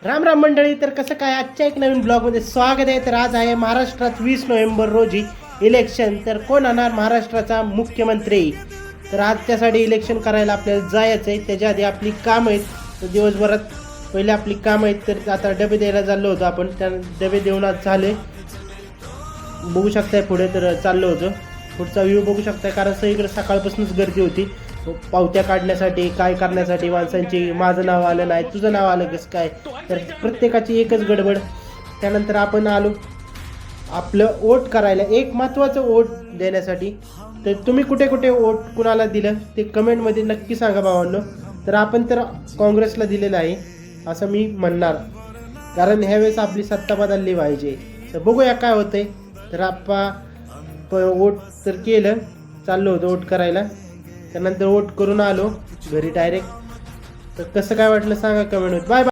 राम राम मंडळी. तर कसं काय आजच्या एक नवीन ब्लॉगमध्ये स्वागत आहे. तर आज आहे महाराष्ट्रात 20 नोव्हेंबर रोजी इलेक्शन. तर कोण होणार महाराष्ट्राचा मुख्यमंत्री? तर आज त्यासाठी इलेक्शन करायला आपल्याला जायचं आहे. त्याच्या आधी आपली कामं आहेत. तर दिवसभरात पहिले आपली कामं आहेत. तर आता डबे द्यायला चाललो होतो आपण. त्या डबे देऊन आज झाले, बघू शकताय पुढे. तर चाललो होतो, पुढचा व्ह्यू बघू शकताय. कारण सगळीकडे सकाळपासूनच गर्दी होती पावत्या काढण्यासाठी, काय करण्यासाठी माणसांची. माझं नाव आलं नाही, तुझं नाव आलं कसं काय, तर प्रत्येकाची एकच गडबड. त्यानंतर आपण आलो आपलं वोट करायला, एक महत्त्वाचं वोट देण्यासाठी. तर तुम्ही कुठे कुठे वोट कुणाला दिलं ते कमेंटमध्ये नक्की सांगा भावांनो. तर आपण तर काँग्रेसला दिलेलं आहे असं मी म्हणणार, कारण ह्यावेळेस आपली सत्ता बदलली पाहिजे. तर बघूया काय होतंय. तर आपण वोट तर केलं, चाललो होतो वोट करायला. त्यानंतर वोट करून आलो घरी डायरेक्ट. तर कसं काय वाटलं सांगा कमेंटमध्ये. Bye bye.